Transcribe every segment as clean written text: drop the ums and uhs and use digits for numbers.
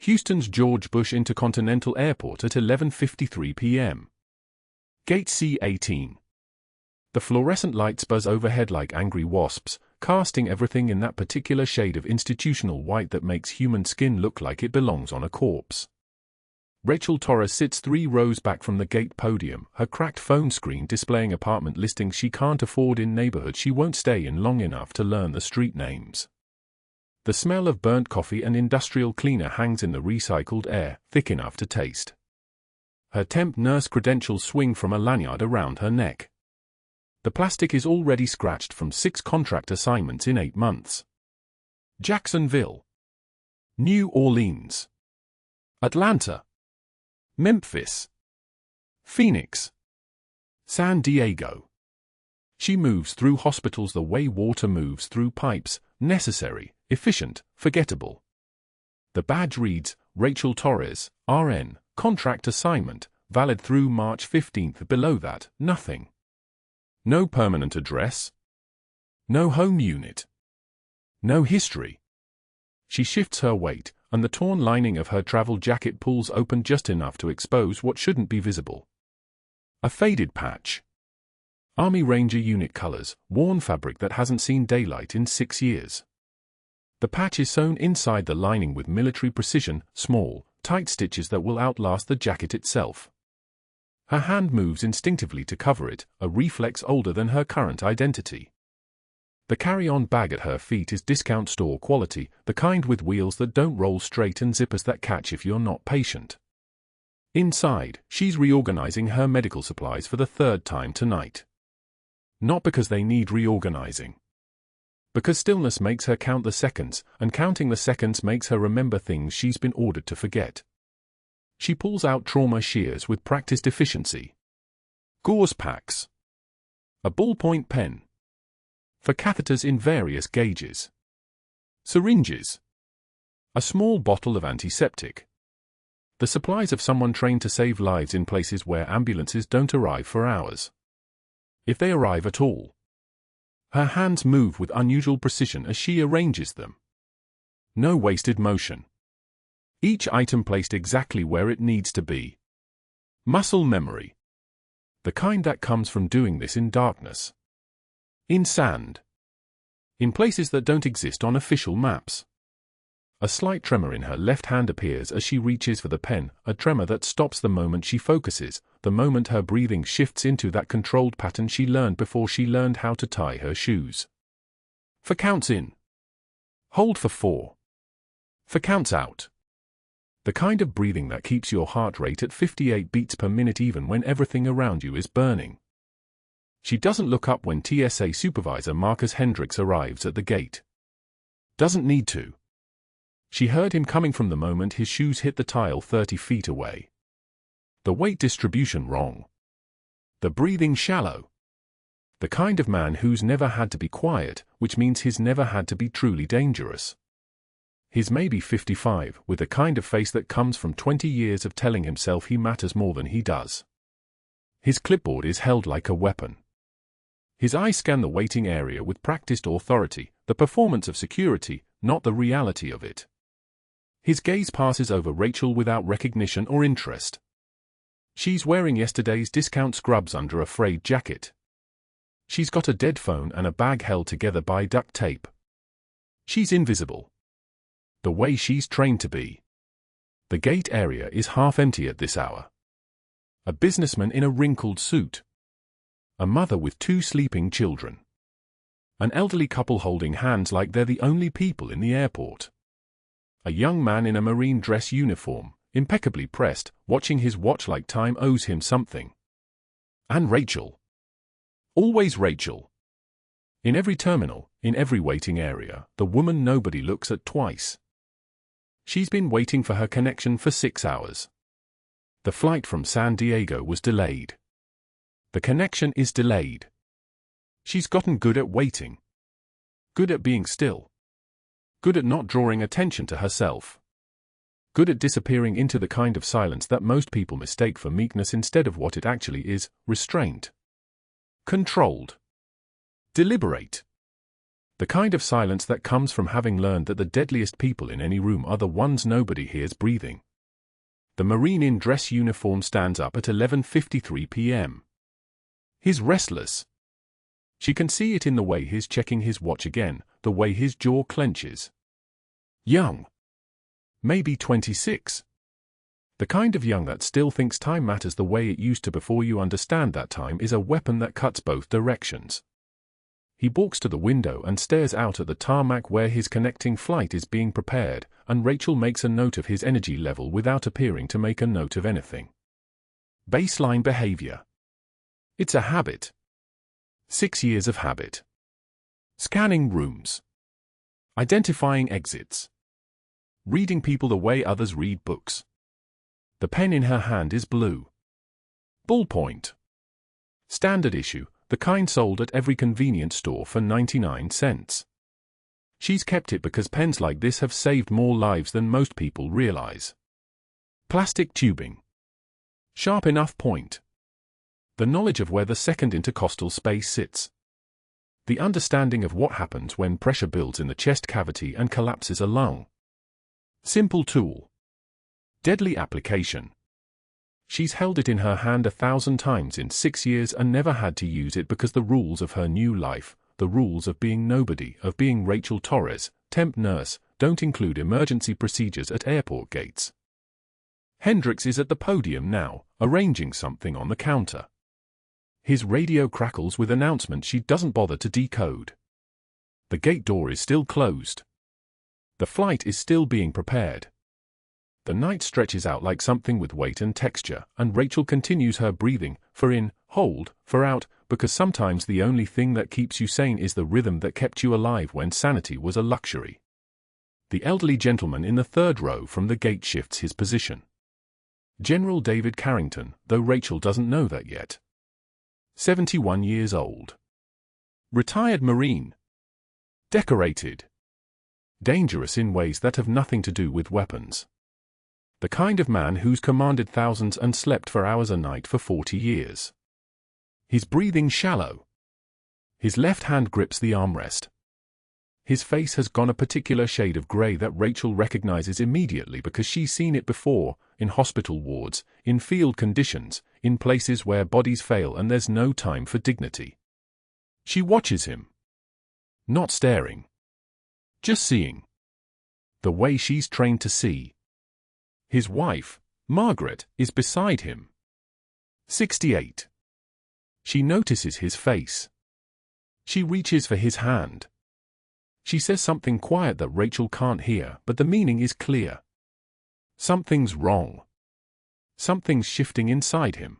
Houston's George Bush Intercontinental Airport at 11:53 p.m. Gate C-18. The fluorescent lights buzz overhead like angry wasps, casting everything in that particular shade of institutional white that makes human skin look like it belongs on a corpse. Rachel Torres sits 3 rows back from the gate podium, her cracked phone screen displaying apartment listings she can't afford in neighborhoods she won't stay in long enough to learn the street names. The smell of burnt coffee and industrial cleaner hangs in the recycled air, thick enough to taste. Her temp nurse credentials swing from a lanyard around her neck. The plastic is already scratched from 6 contract assignments in 8 months. Jacksonville, New Orleans, Atlanta, Memphis, Phoenix, San Diego. She moves through hospitals the way water moves through pipes, necessary, efficient, forgettable. The badge reads, Rachel Torres, RN, contract assignment, valid through March 15th. Below that, nothing. No permanent address. No home unit. No history. She shifts her weight, and the torn lining of her travel jacket pulls open just enough to expose what shouldn't be visible. A faded patch. Army Ranger unit colors, worn fabric that hasn't seen daylight in 6 years. The patch is sewn inside the lining with military precision, small, tight stitches that will outlast the jacket itself. Her hand moves instinctively to cover it, a reflex older than her current identity. The carry-on bag at her feet is discount store quality, the kind with wheels that don't roll straight and zippers that catch if you're not patient. Inside, she's reorganizing her medical supplies for the 3rd time tonight. Not because they need reorganizing. Because stillness makes her count the seconds, and counting the seconds makes her remember things she's been ordered to forget. She pulls out trauma shears with practiced efficiency. Gauze packs. A ballpoint pen. For catheters in various gauges. Syringes. A small bottle of antiseptic. The supplies of someone trained to save lives in places where ambulances don't arrive for hours. If they arrive at all. Her hands move with unusual precision as she arranges them. No wasted motion. Each item placed exactly where it needs to be. Muscle memory. The kind that comes from doing this in darkness. In sand. In places that don't exist on official maps. A slight tremor in her left hand appears as she reaches for the pen, a tremor that stops the moment she focuses, the moment her breathing shifts into that controlled pattern she learned before she learned how to tie her shoes. For counts in. Hold for 4. For counts out. The kind of breathing that keeps your heart rate at 58 beats per minute even when everything around you is burning. She doesn't look up when TSA Supervisor Marcus Hendricks arrives at the gate. Doesn't need to. She heard him coming from the moment his shoes hit the tile 30 feet away. The weight distribution wrong. The breathing shallow. The kind of man who's never had to be quiet, which means he's never had to be truly dangerous. He's maybe 55, with a kind of face that comes from 20 years of telling himself he matters more than he does. His clipboard is held like a weapon. His eyes scan the waiting area with practiced authority, the performance of security, not the reality of it. His gaze passes over Rachel without recognition or interest. She's wearing yesterday's discount scrubs under a frayed jacket. She's got a dead phone and a bag held together by duct tape. She's invisible. The way she's trained to be. The gate area is half empty at this hour. A businessman in a wrinkled suit. A mother with 2 sleeping children. An elderly couple holding hands like they're the only people in the airport. A young man in a marine dress uniform, impeccably pressed, watching his watch like time owes him something. And Rachel. Always Rachel. In every terminal, in every waiting area, the woman nobody looks at twice. She's been waiting for her connection for 6 hours. The flight from San Diego was delayed. The connection is delayed. She's gotten good at waiting. Good at being still. Good at not drawing attention to herself. Good at disappearing into the kind of silence that most people mistake for meekness instead of what it actually is, restraint. Controlled. Deliberate. The kind of silence that comes from having learned that the deadliest people in any room are the ones nobody hears breathing. The Marine in dress uniform stands up at 11:53 p.m. He's restless. She can see it in the way he's checking his watch again, the way his jaw clenches. Young. Maybe 26. The kind of young that still thinks time matters the way it used to before you understand that time is a weapon that cuts both directions. He walks to the window and stares out at the tarmac where his connecting flight is being prepared, and Rachel makes a note of his energy level without appearing to make a note of anything. Baseline behavior. It's a habit. 6 years of habit. Scanning rooms. Identifying exits. Reading people the way others read books. The pen in her hand is blue. Ballpoint. Standard issue, the kind sold at every convenience store for 99 cents. She's kept it because pens like this have saved more lives than most people realize. Plastic tubing. Sharp enough point. The knowledge of where the second intercostal space sits. The understanding of what happens when pressure builds in the chest cavity and collapses a lung. Simple tool. Deadly application. She's held it in her hand 1,000 times in 6 years and never had to use it because the rules of her new life, the rules of being nobody, of being Rachel Torres, temp nurse, don't include emergency procedures at airport gates. Hendricks is at the podium now, arranging something on the counter. His radio crackles with announcements she doesn't bother to decode. The gate door is still closed. The flight is still being prepared. The night stretches out like something with weight and texture, and Rachel continues her breathing, for in, hold, for out, because sometimes the only thing that keeps you sane is the rhythm that kept you alive when sanity was a luxury. The elderly gentleman in the third row from the gate shifts his position. General David Carrington, though Rachel doesn't know that yet. 71 years old. Retired Marine. Decorated. Dangerous in ways that have nothing to do with weapons. The kind of man who's commanded thousands and slept for hours a night for 40 years. His breathing shallow. His left hand grips the armrest. His face has gone a particular shade of grey that Rachel recognizes immediately because she's seen it before, in hospital wards, in field conditions, in places where bodies fail and there's no time for dignity. She watches him. Not staring. Just seeing. The way she's trained to see. His wife, Margaret, is beside him. 68. She notices his face. She reaches for his hand. She says something quiet that Rachel can't hear, but the meaning is clear. Something's wrong. Something's shifting inside him.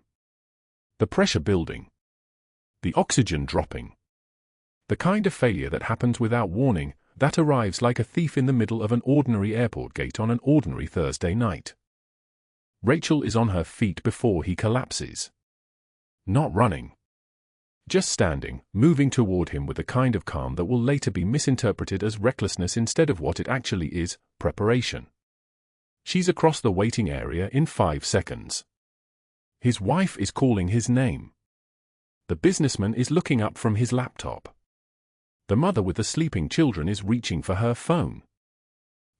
The pressure building. The oxygen dropping. The kind of failure that happens without warning, that arrives like a thief in the middle of an ordinary airport gate on an ordinary Thursday night. Rachel is on her feet before he collapses. Not running. Just standing, moving toward him with a kind of calm that will later be misinterpreted as recklessness instead of what it actually is, preparation. She's across the waiting area in 5 seconds. His wife is calling his name. The businessman is looking up from his laptop. The mother with the sleeping children is reaching for her phone.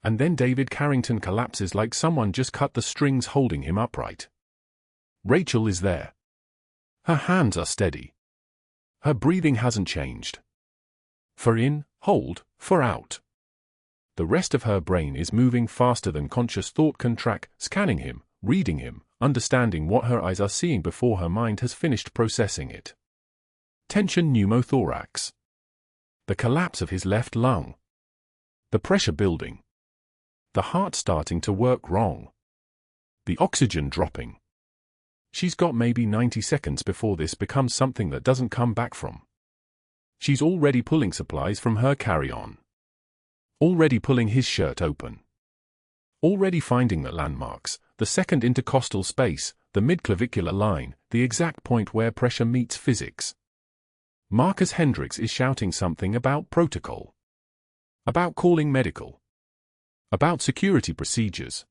And then David Carrington collapses like someone just cut the strings holding him upright. Rachel is there. Her hands are steady. Her breathing hasn't changed. For in, hold, for out. The rest of her brain is moving faster than conscious thought can track, scanning him, reading him, understanding what her eyes are seeing before her mind has finished processing it. Tension pneumothorax. The collapse of his left lung. The pressure building. The heart starting to work wrong. The oxygen dropping. She's got maybe 90 seconds before this becomes something that doesn't come back from. She's already pulling supplies from her carry-on. Already pulling his shirt open. Already finding the landmarks, the second intercostal space, the midclavicular line, the exact point where pressure meets physics. Marcus Hendricks is shouting something about protocol. About calling medical. About security procedures.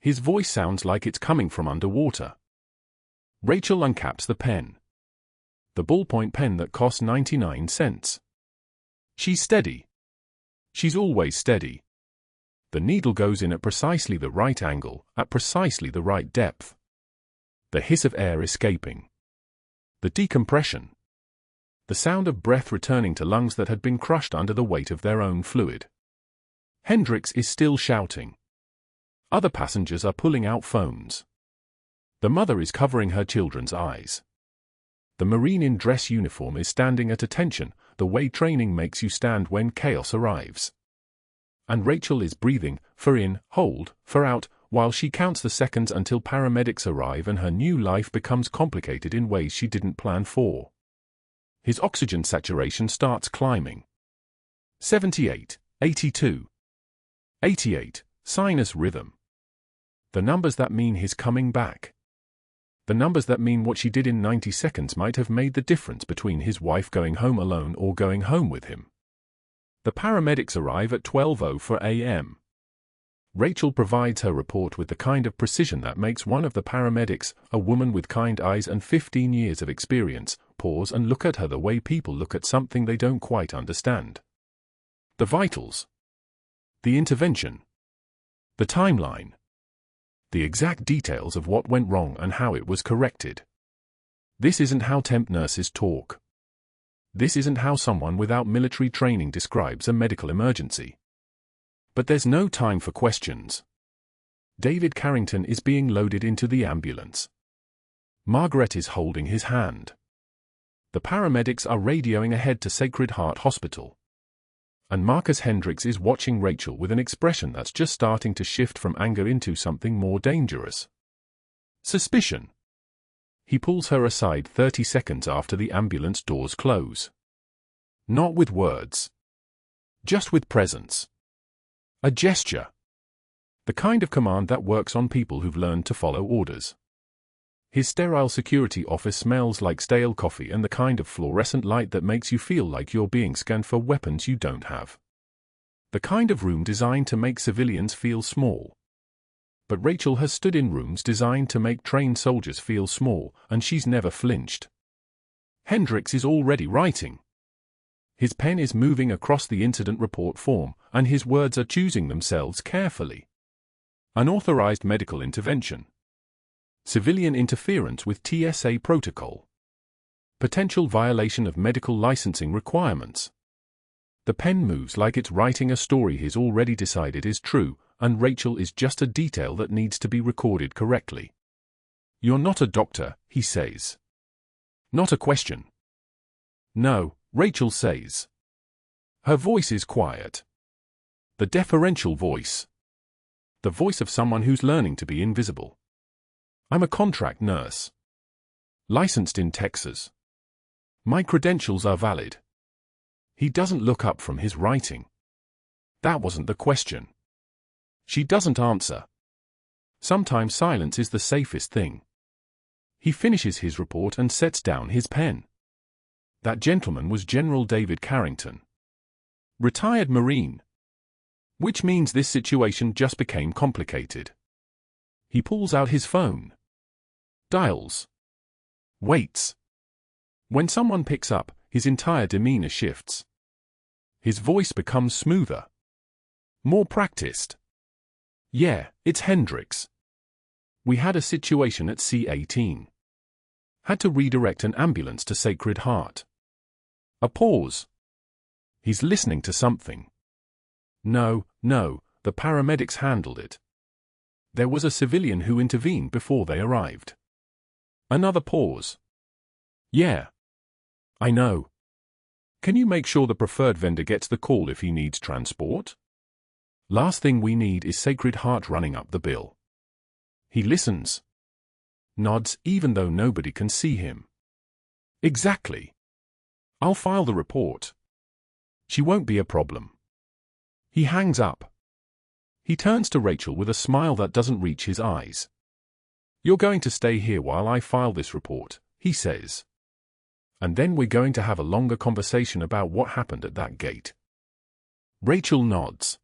His voice sounds like it's coming from underwater. Rachel uncaps the pen. The ballpoint pen that costs 99 cents. She's steady. She's always steady. The needle goes in at precisely the right angle, at precisely the right depth. The hiss of air escaping. The decompression. The sound of breath returning to lungs that had been crushed under the weight of their own fluid. Hendricks is still shouting. Other passengers are pulling out phones. The mother is covering her children's eyes. The Marine in dress uniform is standing at attention, the way training makes you stand when chaos arrives. And Rachel is breathing, for in, hold, for out, while she counts the seconds until paramedics arrive and her new life becomes complicated in ways she didn't plan for. His oxygen saturation starts climbing. 78, 82, 88, sinus rhythm. The numbers that mean he's coming back. The numbers that mean what she did in 90 seconds might have made the difference between his wife going home alone or going home with him. The paramedics arrive at 12:04 a.m. Rachel provides her report with the kind of precision that makes one of the paramedics, a woman with kind eyes and 15 years of experience, pause and look at her the way people look at something they don't quite understand. The vitals. The intervention. The timeline. The exact details of what went wrong and how it was corrected. This isn't how temp nurses talk. This isn't how someone without military training describes a medical emergency. But there's no time for questions. David Carrington is being loaded into the ambulance. Margaret is holding his hand. The paramedics are radioing ahead to Sacred Heart Hospital. And Marcus Hendricks is watching Rachel with an expression that's just starting to shift from anger into something more dangerous. Suspicion. He pulls her aside 30 seconds after the ambulance doors close. Not with words. Just with presence. A gesture. The kind of command that works on people who've learned to follow orders. His sterile security office smells like stale coffee and the kind of fluorescent light that makes you feel like you're being scanned for weapons you don't have. The kind of room designed to make civilians feel small. But Rachel has stood in rooms designed to make trained soldiers feel small, and she's never flinched. Hendricks is already writing. His pen is moving across the incident report form, and his words are choosing themselves carefully. Unauthorized medical intervention. Civilian interference with TSA protocol. Potential violation of medical licensing requirements. The pen moves like it's writing a story he's already decided is true, and Rachel is just a detail that needs to be recorded correctly. You're not a doctor, he says. Not a question. No, Rachel says. Her voice is quiet. The deferential voice. The voice of someone who's learning to be invisible. I'm a contract nurse. Licensed in Texas. My credentials are valid. He doesn't look up from his writing. That wasn't the question. She doesn't answer. Sometimes silence is the safest thing. He finishes his report and sets down his pen. That gentleman was General David Carrington. Retired Marine. Which means this situation just became complicated. He pulls out his phone. Dials. Waits. When someone picks up, his entire demeanor shifts. His voice becomes smoother. More practiced. Yeah, it's Hendricks. We had a situation at C-18. Had to redirect an ambulance to Sacred Heart. A pause. He's listening to something. No, the paramedics handled it. There was a civilian who intervened before they arrived. Another pause. Yeah. I know. Can you make sure the preferred vendor gets the call if he needs transport? Last thing we need is Sacred Heart running up the bill. He listens. Nods even though nobody can see him. Exactly. I'll file the report. She won't be a problem. He hangs up. He turns to Rachel with a smile that doesn't reach his eyes. You're going to stay here while I file this report, he says. And then we're going to have a longer conversation about what happened at that gate. Rachel nods.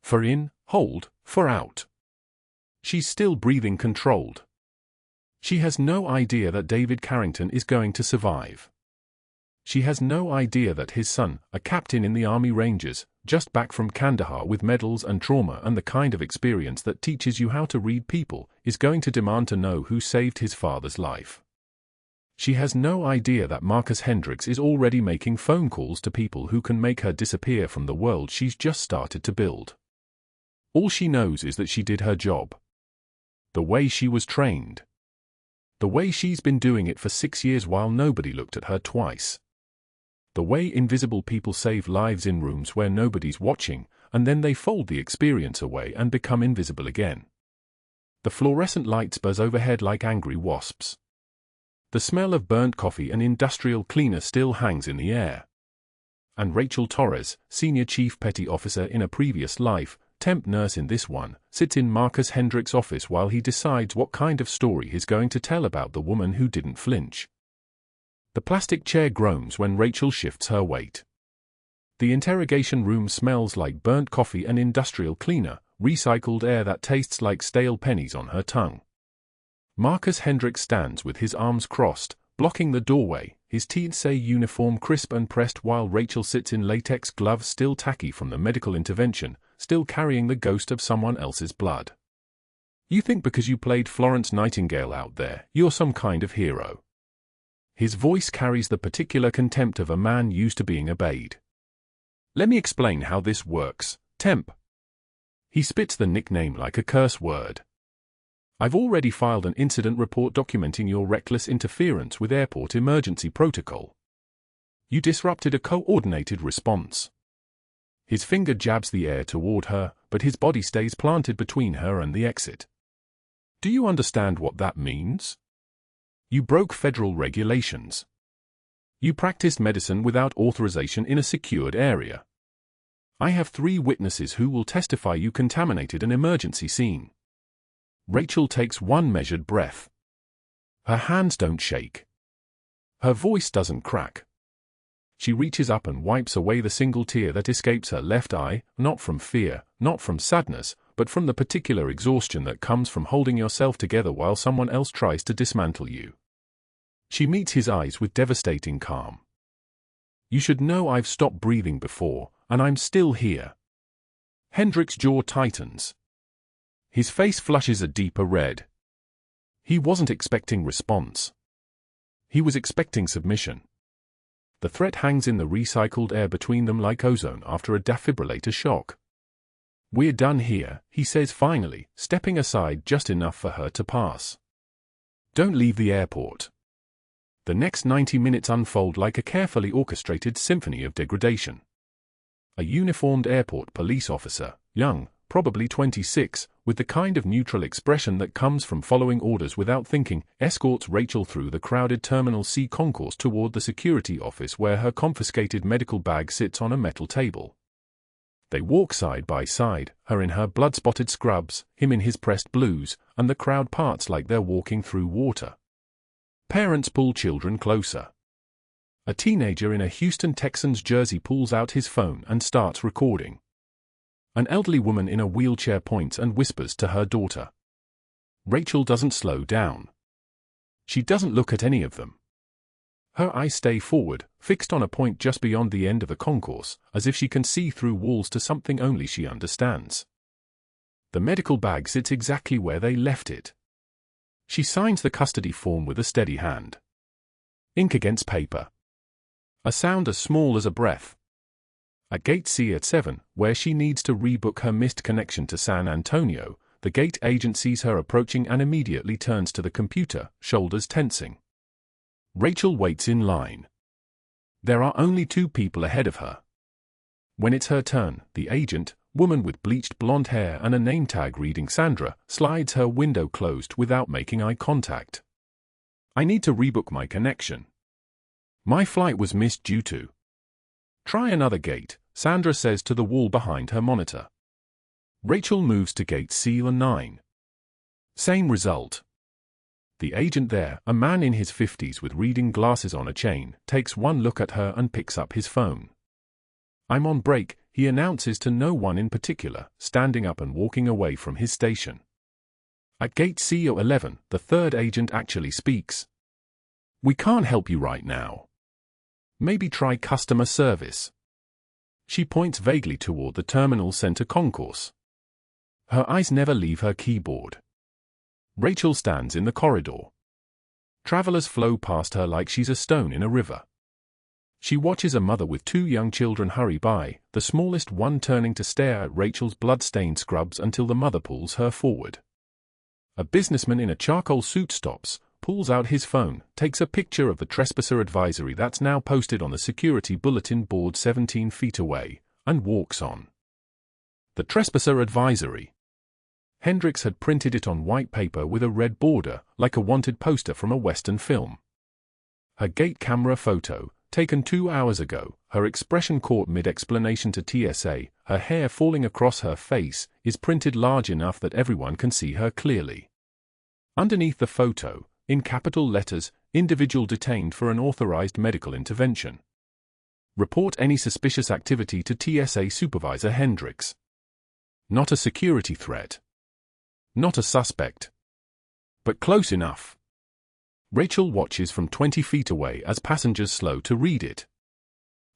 For in, hold, for out. She's still breathing controlled. She has no idea that David Carrington is going to survive. She has no idea that his son, a captain in the Army Rangers, just back from Kandahar with medals and trauma and the kind of experience that teaches you how to read people, is going to demand to know who saved his father's life. She has no idea that Marcus Hendricks is already making phone calls to people who can make her disappear from the world she's just started to build. All she knows is that she did her job. The way she was trained. The way she's been doing it for 6 years while nobody looked at her twice. The way invisible people save lives in rooms where nobody's watching, and then they fold the experience away and become invisible again. The fluorescent lights buzz overhead like angry wasps. The smell of burnt coffee and industrial cleaner still hangs in the air. And Rachel Torres, senior chief petty officer in a previous life, temp nurse in this one, sits in Marcus Hendricks' office while he decides what kind of story he's going to tell about the woman who didn't flinch. The plastic chair groans when Rachel shifts her weight. The interrogation room smells like burnt coffee and industrial cleaner, recycled air that tastes like stale pennies on her tongue. Marcus Hendricks stands with his arms crossed, blocking the doorway, his TSA uniform crisp and pressed while Rachel sits in latex gloves still tacky from the medical intervention, still carrying the ghost of someone else's blood. You think because you played Florence Nightingale out there, you're some kind of hero. His voice carries the particular contempt of a man used to being obeyed. Let me explain how this works, temp. He spits the nickname like a curse word. I've already filed an incident report documenting your reckless interference with airport emergency protocol. You disrupted a coordinated response. His finger jabs the air toward her, but his body stays planted between her and the exit. Do you understand what that means? You broke federal regulations. You practiced medicine without authorization in a secured area. I have 3 witnesses who will testify you contaminated an emergency scene. Rachel takes one measured breath. Her hands don't shake. Her voice doesn't crack. She reaches up and wipes away the single tear that escapes her left eye, not from fear, not from sadness, but from the particular exhaustion that comes from holding yourself together while someone else tries to dismantle you. She meets his eyes with devastating calm. You should know I've stopped breathing before, and I'm still here. Hendricks' jaw tightens. His face flushes a deeper red. He wasn't expecting response. He was expecting submission. The threat hangs in the recycled air between them like ozone after a defibrillator shock. We're done here, he says finally, stepping aside just enough for her to pass. Don't leave the airport. The next 90 minutes unfold like a carefully orchestrated symphony of degradation. A uniformed airport police officer, young, probably 26, with the kind of neutral expression that comes from following orders without thinking, escorts Rachel through the crowded Terminal C concourse toward the security office where her confiscated medical bag sits on a metal table. They walk side by side, her in her blood-spotted scrubs, him in his pressed blues, and the crowd parts like they're walking through water. Parents pull children closer. A teenager in a Houston Texans jersey pulls out his phone and starts recording. An elderly woman in a wheelchair points and whispers to her daughter. Rachel doesn't slow down. She doesn't look at any of them. Her eyes stay forward, fixed on a point just beyond the end of the concourse, as if she can see through walls to something only she understands. The medical bag sits exactly where they left it. She signs the custody form with a steady hand. Ink against paper. A sound as small as a breath. At Gate C at 7, where she needs to rebook her missed connection to San Antonio, the gate agent sees her approaching and immediately turns to the computer, shoulders tensing. Rachel waits in line. There are only 2 people ahead of her. When it's her turn, the agent, woman with bleached blonde hair and a name tag reading Sandra, slides her window closed without making eye contact. I need to rebook my connection. My flight was missed due to. Try another gate, Sandra says to the wall behind her monitor. Rachel moves to gate C9. Same result. The agent there, a man in his 50s with reading glasses on a chain, takes one look at her and picks up his phone. I'm on break, he announces to no one in particular, standing up and walking away from his station. At gate CO11, the 3rd agent actually speaks. We can't help you right now. Maybe try customer service. She points vaguely toward the terminal center concourse. Her eyes never leave her keyboard. Rachel stands in the corridor. Travelers flow past her like she's a stone in a river. She watches a mother with 2 young children hurry by, the smallest one turning to stare at Rachel's blood-stained scrubs until the mother pulls her forward. A businessman in a charcoal suit stops, pulls out his phone, takes a picture of the trespasser advisory that's now posted on the security bulletin board 17 feet away, and walks on. The trespasser advisory. Hendricks had printed it on white paper with a red border, like a wanted poster from a Western film. Her gate camera photo, taken 2 hours ago, her expression caught mid-explanation to TSA, her hair falling across her face, is printed large enough that everyone can see her clearly. Underneath the photo, in capital letters, individual detained for an authorized medical intervention. Report any suspicious activity to TSA Supervisor Hendricks. Not a security threat. Not a suspect. But close enough. Rachel watches from 20 feet away as passengers slow to read it.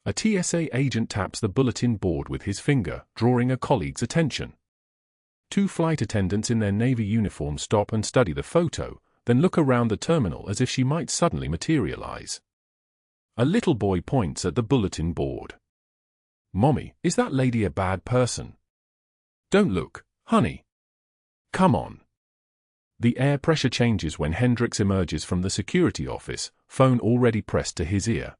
A TSA agent taps the bulletin board with his finger, drawing a colleague's attention. 2 flight attendants in their Navy uniform stop and study the photo, then look around the terminal as if she might suddenly materialize. A little boy points at the bulletin board. "Mommy, is that lady a bad person?" "Don't look, honey. Come on." The air pressure changes when Hendricks emerges from the security office, phone already pressed to his ear.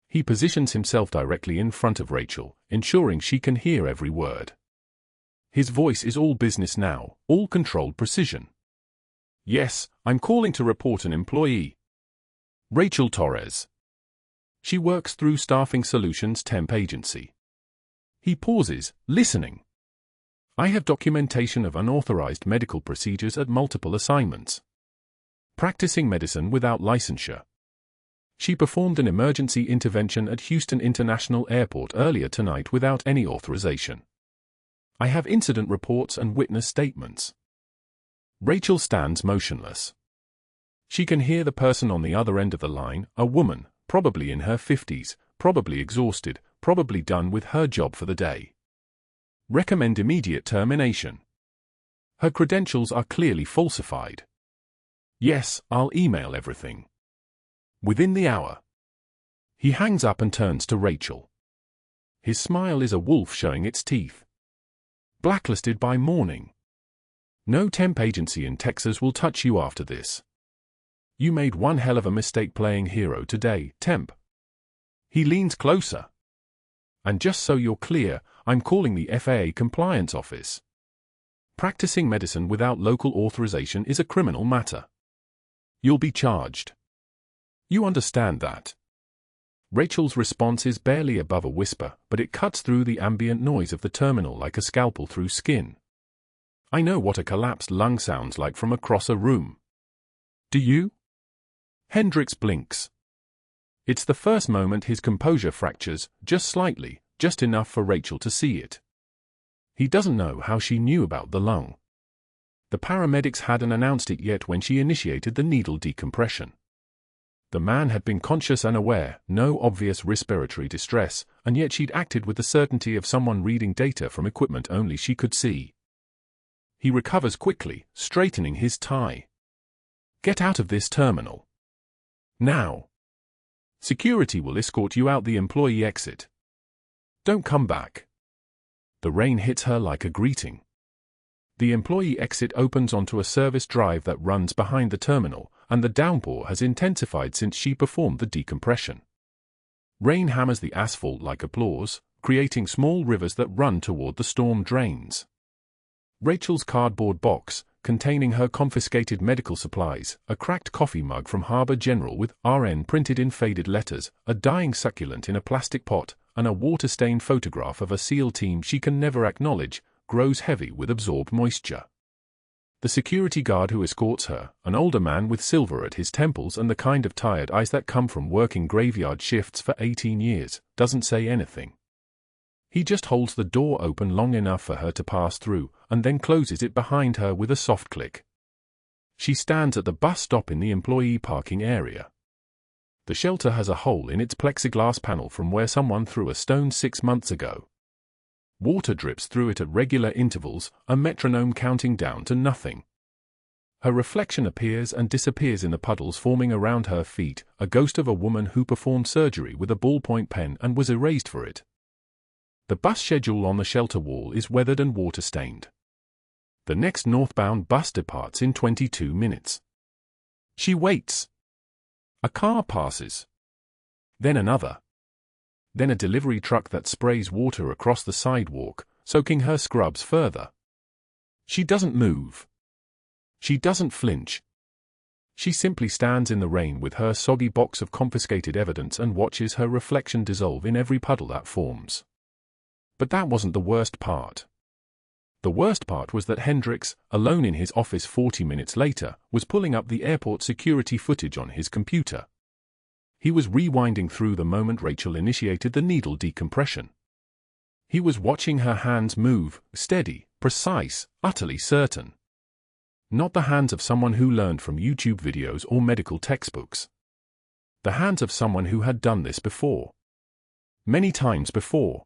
He positions himself directly in front of Rachel, ensuring she can hear every word. His voice is all business now, all controlled precision. "Yes, I'm calling to report an employee. Rachel Torres. She works through Staffing Solutions temp agency." He pauses, listening. "I have documentation of unauthorized medical procedures at multiple assignments. Practicing medicine without licensure. She performed an emergency intervention at Houston International Airport earlier tonight without any authorization. I have incident reports and witness statements." Rachel stands motionless. She can hear the person on the other end of the line, a woman, probably in her 50s, probably exhausted, probably done with her job for the day. "Recommend immediate termination. Her credentials are clearly falsified." "Yes, I'll email everything. Within the hour." He hangs up and turns to Rachel. His smile is a wolf showing its teeth. "Blacklisted by morning. No temp agency in Texas will touch you after this. You made one hell of a mistake playing hero today, temp." He leans closer. "And just so you're clear, I'm calling the FAA compliance office. Practicing medicine without local authorization is a criminal matter. You'll be charged. You understand that?" Rachel's response is barely above a whisper, but it cuts through the ambient noise of the terminal like a scalpel through skin. "I know what a collapsed lung sounds like from across a room. Do you?" Hendricks blinks. It's the first moment his composure fractures, just slightly, just enough for Rachel to see it. He doesn't know how she knew about the lung. The paramedics hadn't announced it yet when she initiated the needle decompression. The man had been conscious and aware, no obvious respiratory distress, and yet she'd acted with the certainty of someone reading data from equipment only she could see. He recovers quickly, straightening his tie. "Get out of this terminal. Now. Security will escort you out the employee exit. Don't come back." The rain hits her like a greeting. The employee exit opens onto a service drive that runs behind the terminal, and the downpour has intensified since she performed the decompression. Rain hammers the asphalt like applause, creating small rivers that run toward the storm drains. Rachel's cardboard box, containing her confiscated medical supplies, a cracked coffee mug from Harbor General with RN printed in faded letters, a dying succulent in a plastic pot, and a water-stained photograph of a SEAL team she can never acknowledge, grows heavy with absorbed moisture. The security guard who escorts her, an older man with silver at his temples and the kind of tired eyes that come from working graveyard shifts for 18 years, doesn't say anything. He just holds the door open long enough for her to pass through, and then closes it behind her with a soft click. She stands at the bus stop in the employee parking area. The shelter has a hole in its plexiglass panel from where someone threw a stone 6 months ago. Water drips through it at regular intervals, a metronome counting down to nothing. Her reflection appears and disappears in the puddles forming around her feet, a ghost of a woman who performed surgery with a ballpoint pen and was erased for it. The bus schedule on the shelter wall is weathered and water-stained. The next northbound bus departs in 22 minutes. She waits. A car passes. Then another. Then a delivery truck that sprays water across the sidewalk, soaking her scrubs further. She doesn't move. She doesn't flinch. She simply stands in the rain with her soggy box of confiscated evidence and watches her reflection dissolve in every puddle that forms. But that wasn't the worst part. The worst part was that Hendricks, alone in his office 40 minutes later, was pulling up the airport security footage on his computer. He was rewinding through the moment Rachel initiated the needle decompression. He was watching her hands move, steady, precise, utterly certain. Not the hands of someone who learned from YouTube videos or medical textbooks. The hands of someone who had done this before. Many times before.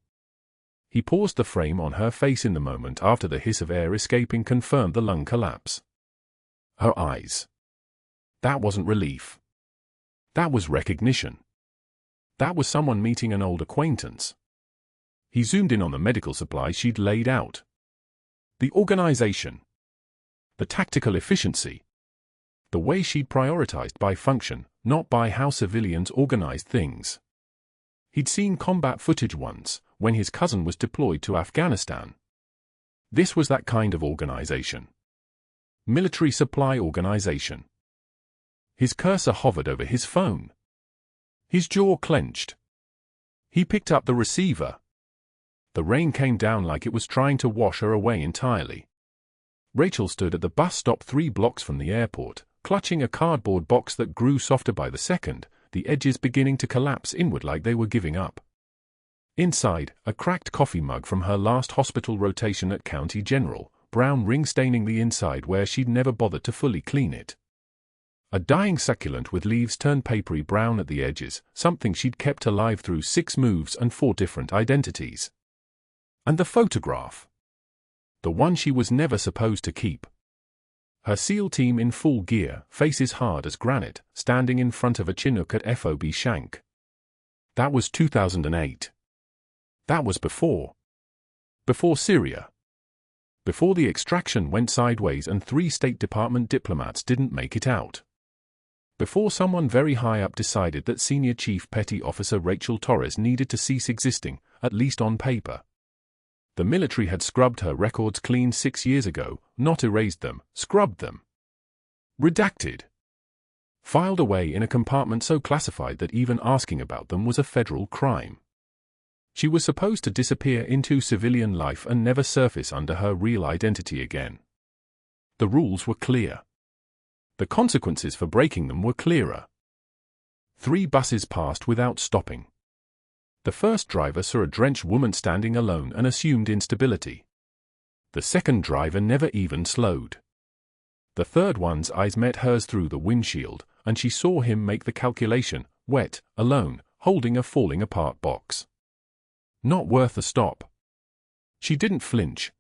He paused the frame on her face in the moment after the hiss of air escaping confirmed the lung collapse. Her eyes. That wasn't relief. That was recognition. That was someone meeting an old acquaintance. He zoomed in on the medical supplies she'd laid out. The organization. The tactical efficiency. The way she'd prioritized by function, not by how civilians organized things. He'd seen combat footage once, when his cousin was deployed to Afghanistan. This was that kind of organization. Military supply organization. His cursor hovered over his phone. His jaw clenched. He picked up the receiver. The rain came down like it was trying to wash her away entirely. Rachel stood at the bus stop 3 blocks from the airport, clutching a cardboard box that grew softer by the second, the edges beginning to collapse inward like they were giving up. Inside, a cracked coffee mug from her last hospital rotation at County General, brown ring staining the inside where she'd never bothered to fully clean it. A dying succulent with leaves turned papery brown at the edges, something she'd kept alive through 6 moves and 4 different identities. And the photograph. The one she was never supposed to keep. Her SEAL team in full gear, faces hard as granite, standing in front of a Chinook at FOB Shank. That was 2008. That was before. Before Syria. Before the extraction went sideways and 3 State Department diplomats didn't make it out. Before someone very high up decided that Senior Chief Petty Officer Rachel Torres needed to cease existing, at least on paper. The military had scrubbed her records clean 6 years ago, not erased them, scrubbed them. Redacted. Filed away in a compartment so classified that even asking about them was a federal crime. She was supposed to disappear into civilian life and never surface under her real identity again. The rules were clear. The consequences for breaking them were clearer. 3 buses passed without stopping. The first driver saw a drenched woman standing alone and assumed instability. The second driver never even slowed. The third one's eyes met hers through the windshield, and she saw him make the calculation, wet, alone, holding a falling-apart box. Not worth a stop. She didn't flinch.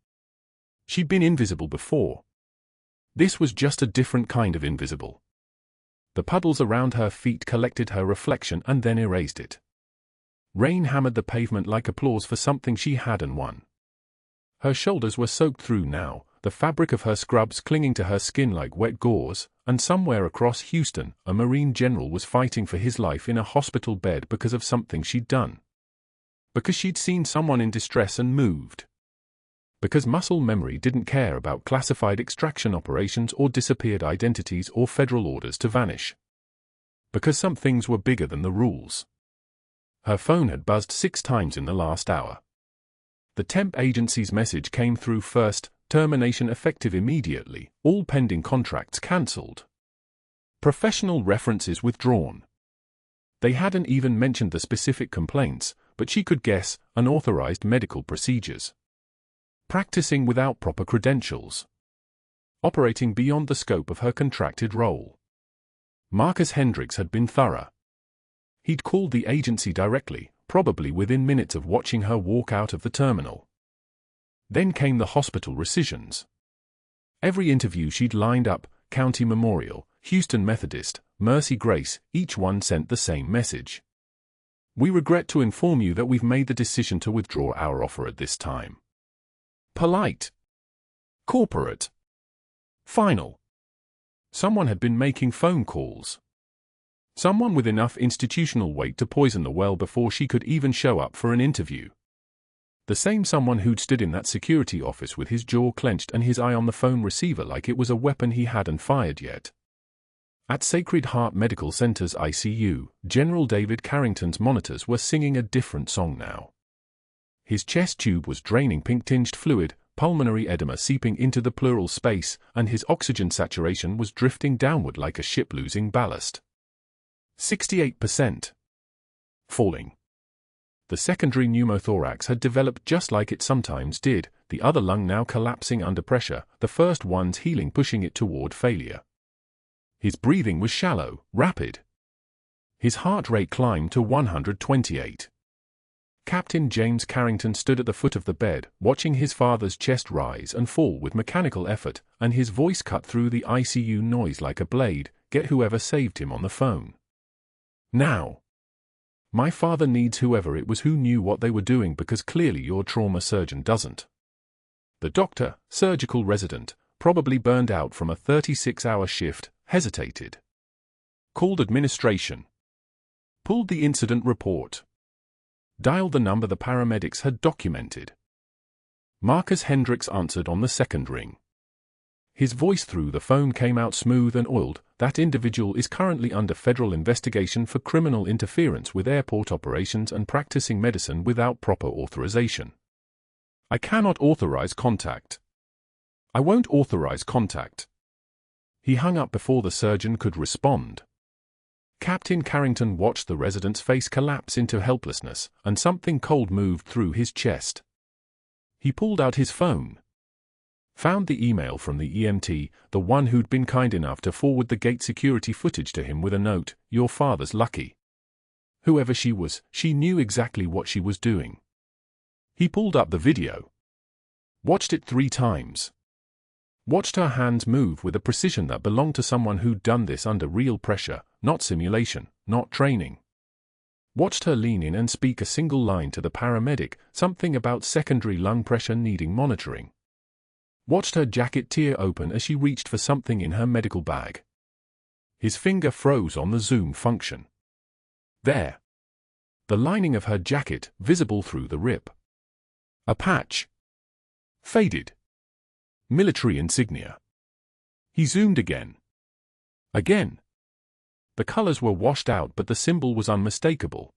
She'd been invisible before. This was just a different kind of invisible. The puddles around her feet collected her reflection and then erased it. Rain hammered the pavement like applause for something she hadn't won. Her shoulders were soaked through now, the fabric of her scrubs clinging to her skin like wet gauze, and somewhere across Houston, a Marine general was fighting for his life in a hospital bed because of something she'd done. Because she'd seen someone in distress and moved. Because muscle memory didn't care about classified extraction operations or disappeared identities or federal orders to vanish. Because some things were bigger than the rules. Her phone had buzzed 6 times in the last hour. The temp agency's message came through first, termination effective immediately, all pending contracts cancelled. Professional references withdrawn. They hadn't even mentioned the specific complaints, but she could guess, unauthorized medical procedures. Practicing without proper credentials. Operating beyond the scope of her contracted role. Marcus Hendricks had been thorough. He'd called the agency directly, probably within minutes of watching her walk out of the terminal. Then came the hospital rescissions. Every interview she'd lined up, County Memorial, Houston Methodist, Mercy Grace, each one sent the same message. We regret to inform you that we've made the decision to withdraw our offer at this time. Polite. Corporate. Final. Someone had been making phone calls. Someone with enough institutional weight to poison the well before she could even show up for an interview. The same someone who'd stood in that security office with his jaw clenched and his eye on the phone receiver like it was a weapon he hadn't fired yet. At Sacred Heart Medical Center's ICU, General David Carrington's monitors were singing a different song now. His chest tube was draining pink-tinged fluid, pulmonary edema seeping into the pleural space, and his oxygen saturation was drifting downward like a ship losing ballast. 68%. Falling. The secondary pneumothorax had developed just like it sometimes did, the other lung now collapsing under pressure, the first one's healing pushing it toward failure. His breathing was shallow, rapid. His heart rate climbed to 128. Captain James Carrington stood at the foot of the bed, watching his father's chest rise and fall with mechanical effort, and his voice cut through the ICU noise like a blade, "Get whoever saved him on the phone. Now. My father needs whoever it was who knew what they were doing because clearly your trauma surgeon doesn't." The doctor, surgical resident, probably burned out from a 36-hour shift, hesitated. Called administration. Pulled the incident report. Dialed the number the paramedics had documented. Marcus Hendricks answered on the second ring. His voice through the phone came out smooth and oiled. "That individual is currently under federal investigation for criminal interference with airport operations and practicing medicine without proper authorization. I cannot authorize contact. I won't authorize contact." He hung up before the surgeon could respond. Captain Carrington watched the resident's face collapse into helplessness, and something cold moved through his chest. He pulled out his phone. Found the email from the EMT, the one who'd been kind enough to forward the gate security footage to him with a note, "Your father's lucky." Whoever she was, she knew exactly what she was doing. He pulled up the video. Watched it 3 times. Watched her hands move with a precision that belonged to someone who'd done this under real pressure, not simulation, not training. Watched her lean in and speak a single line to the paramedic, something about secondary lung pressure needing monitoring. Watched her jacket tear open as she reached for something in her medical bag. His finger froze on the zoom function. There. The lining of her jacket, visible through the rip. A patch. Faded. Military insignia. He zoomed again. Again. The colors were washed out but the symbol was unmistakable.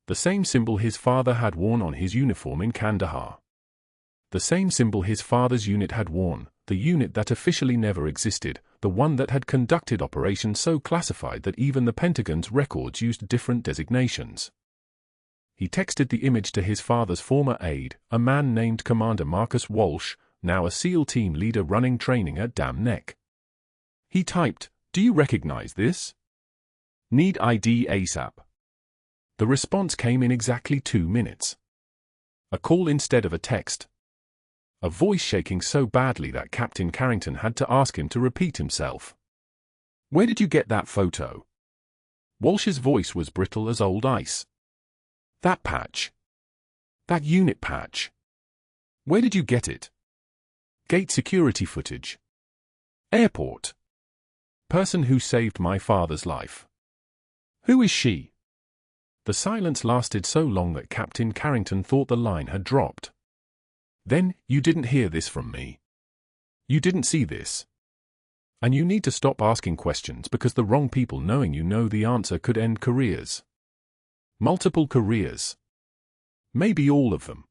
The same symbol his father had worn on his uniform in Kandahar. The same symbol his father's unit had worn, the unit that officially never existed, the one that had conducted operations so classified that even the Pentagon's records used different designations. He texted the image to his father's former aide, a man named Commander Marcus Walsh, now a SEAL team leader running training at Dam Neck. He typed, "Do you recognize this? Need ID ASAP." The response came in exactly 2 minutes. A call instead of a text. A voice shaking so badly that Captain Carrington had to ask him to repeat himself. "Where did you get that photo?" Walsh's voice was brittle as old ice. "That patch. That unit patch. Where did you get it?" "Gate security footage. Airport. Person who saved my father's life." "Who is she?" The silence lasted so long that Captain Carrington thought the line had dropped. "Then, you didn't hear this from me. You didn't see this. And you need to stop asking questions because the wrong people knowing you know the answer could end careers. Multiple careers. Maybe all of them."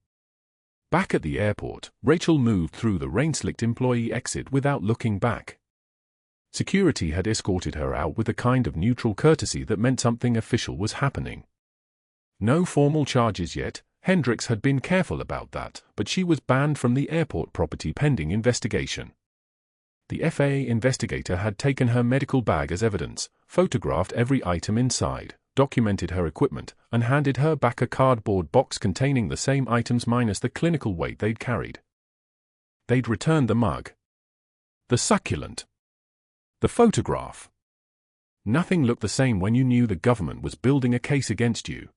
Back at the airport, Rachel moved through the rain-slicked employee exit without looking back. Security had escorted her out with a kind of neutral courtesy that meant something official was happening. No formal charges yet. Hendricks had been careful about that, but she was banned from the airport property pending investigation. The FAA investigator had taken her medical bag as evidence, photographed every item inside, documented her equipment, and handed her back a cardboard box containing the same items minus the clinical weight they'd carried. They'd returned the mug, the succulent, the photograph. Nothing looked the same when you knew the government was building a case against you.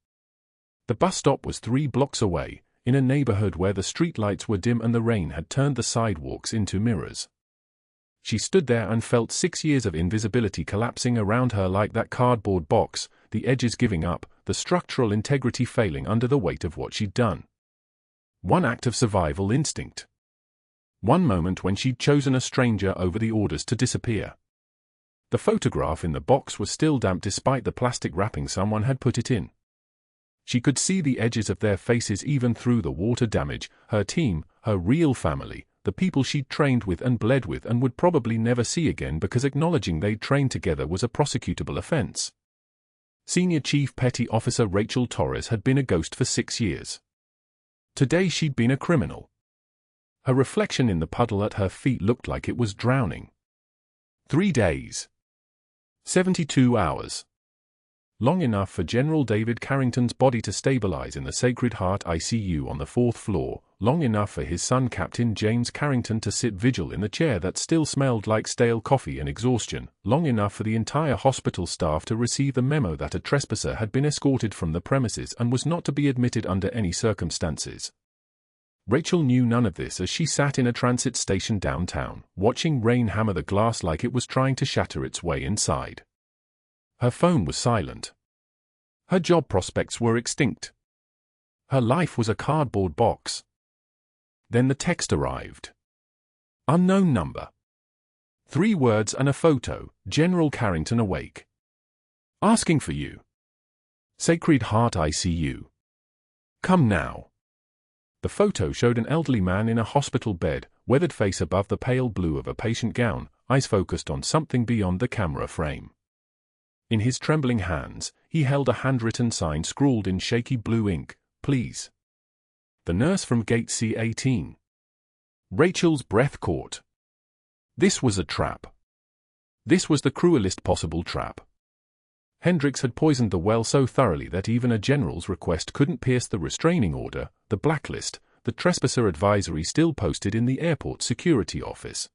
The bus stop was 3 blocks away, in a neighborhood where the streetlights were dim and the rain had turned the sidewalks into mirrors. She stood there and felt 6 years of invisibility collapsing around her like that cardboard box, the edges giving up, the structural integrity failing under the weight of what she'd done. One act of survival instinct. One moment when she'd chosen a stranger over the orders to disappear. The photograph in the box was still damp despite the plastic wrapping someone had put it in. She could see the edges of their faces even through the water damage, her team, her real family, the people she'd trained with and bled with and would probably never see again because acknowledging they'd trained together was a prosecutable offense. Senior Chief Petty Officer Rachel Torres had been a ghost for 6 years. Today she'd been a criminal. Her reflection in the puddle at her feet looked like it was drowning. 3 days. 72 hours. Long enough for General David Carrington's body to stabilize in the Sacred Heart ICU on the 4th floor, long enough for his son Captain James Carrington to sit vigil in the chair that still smelled like stale coffee and exhaustion, long enough for the entire hospital staff to receive the memo that a trespasser had been escorted from the premises and was not to be admitted under any circumstances. Rachel knew none of this as she sat in a transit station downtown, watching rain hammer the glass like it was trying to shatter its way inside. Her phone was silent. Her job prospects were extinct. Her life was a cardboard box. Then the text arrived. Unknown number. 3 words and a photo, General Carrington awake. Asking for you. Sacred Heart ICU. Come now. The photo showed an elderly man in a hospital bed, weathered face above the pale blue of a patient gown, eyes focused on something beyond the camera frame. In his trembling hands, he held a handwritten sign scrawled in shaky blue ink, "Please." The nurse from Gate C18. Rachel's breath caught. This was a trap. This was the cruelest possible trap. Hendricks had poisoned the well so thoroughly that even a general's request couldn't pierce the restraining order, the blacklist, the trespasser advisory still posted in the airport security office.